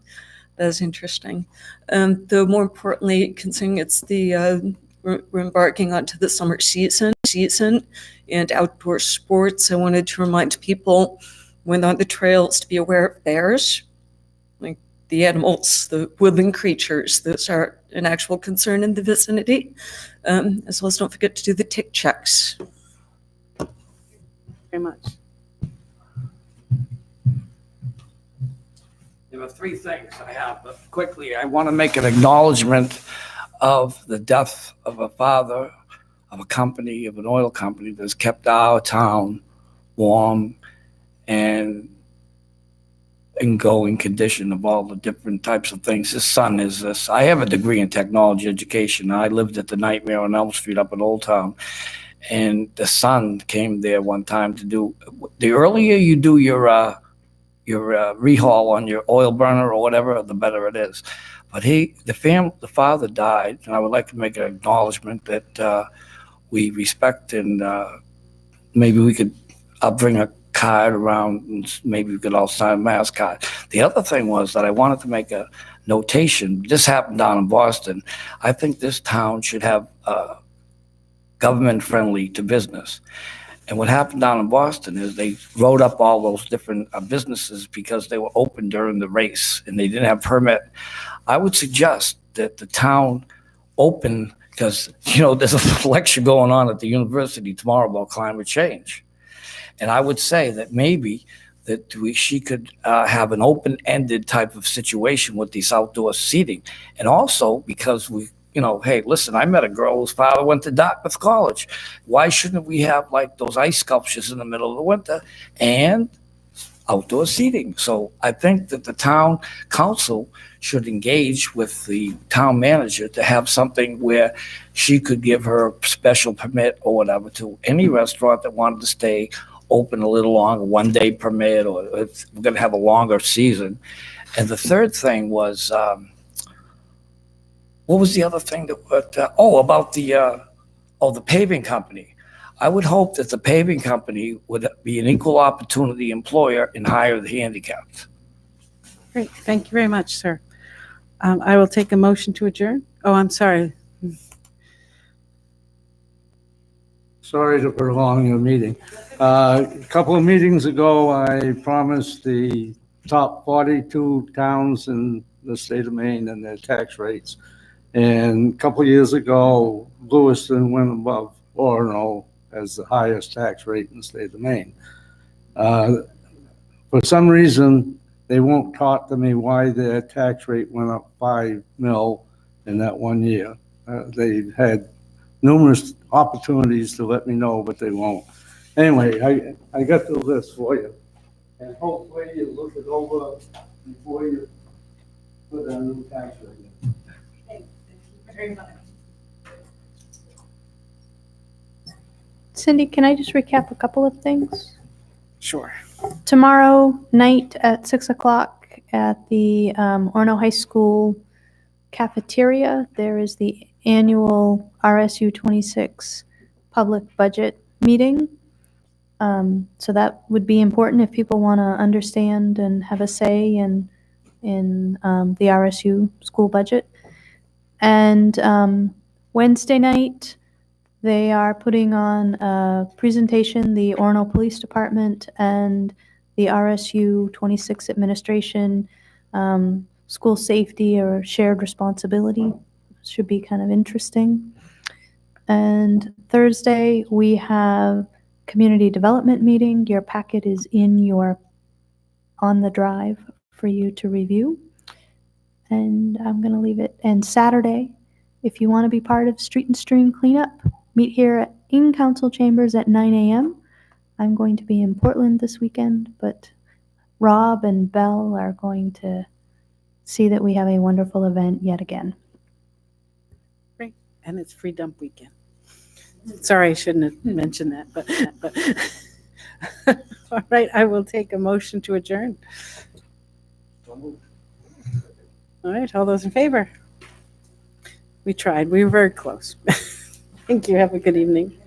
Speaker 18: That is interesting. Though more importantly, considering it's we're embarking onto the summer season and outdoor sports, I wanted to remind people when on the trails to be aware of bears, like the animals, the woodland creatures. Those are an actual concern in the vicinity. As well as don't forget to do the tick checks.
Speaker 1: Very much.
Speaker 6: There are three things I have, but quickly, I want to make an acknowledgement of the death of a father of an oil company that's kept our town warm and in going condition of all the different types of things. His son is this. I have a degree in technology education. I lived at the Nightmare on Elm Street up in Old Town. And the son came there one time to do, the earlier you do your rehaul on your oil burner or whatever, the better it is. But the father died, and I would like to make an acknowledgement that we respect, and maybe I'll bring a card around, and maybe we could all sign a mascot. The other thing was that I wanted to make a notation. This happened down in Boston. I think this town should have government friendly to business. And what happened down in Boston is they wrote up all those different businesses because they were open during the race and they didn't have permit. I would suggest that the town open, because there's a lecture going on at the university tomorrow about climate change. And I would say that maybe that she could have an open-ended type of situation with these outdoor seating. And also because hey, listen, I met a girl whose father went to Dartmouth College. Why shouldn't we have like those ice sculptures in the middle of the winter and outdoor seating? So I think that the town council should engage with the town manager to have something where she could give her special permit or whatever to any restaurant that wanted to stay open a little longer, 1 day permit, or if we're going to have a longer season. And the third thing was, what was the other thing about the paving company. I would hope that the paving company would be an equal opportunity employer and hire the handicapped.
Speaker 1: Great. Thank you very much, sir. I will take a motion to adjourn. Oh, I'm sorry.
Speaker 19: Sorry to prolong your meeting. A couple of meetings ago, I promised the top 42 towns in the state of Maine and their tax rates. And a couple of years ago, Lewiston went above Orono as the highest tax rate in the state of Maine. For some reason, they won't talk to me why their tax rate went up 5 mil in that 1 year. They've had numerous opportunities to let me know, but they won't. Anyway, I got the list for you. And hopefully you look it over before you put a new tax rate in.
Speaker 7: Thank you very much.
Speaker 16: Cindy, can I just recap a couple of things?
Speaker 1: Sure.
Speaker 16: Tomorrow night at 6 o'clock at the Orono High School cafeteria, there is the annual RSU 26 public budget meeting. So that would be important if people want to understand and have a say in the RSU school budget. And Wednesday night, they are putting on a presentation, the Orono Police Department and the RSU 26 administration, school safety or shared responsibility. Should be kind of interesting. And Thursday, we have community development meeting. Your packet is on the drive for you to review. And I'm going to leave it. And Saturday, if you want to be part of Street and Stream cleanup, meet here in council chambers at 9 a.m. I'm going to be in Portland this weekend, but Rob and Belle are going to see that we have a wonderful event yet again.
Speaker 1: Great. And it's free dump weekend. Sorry, I shouldn't have mentioned that, but all right, I will take a motion to adjourn. All right, all those in favor? We tried. We were very close. Thank you. Have a good evening.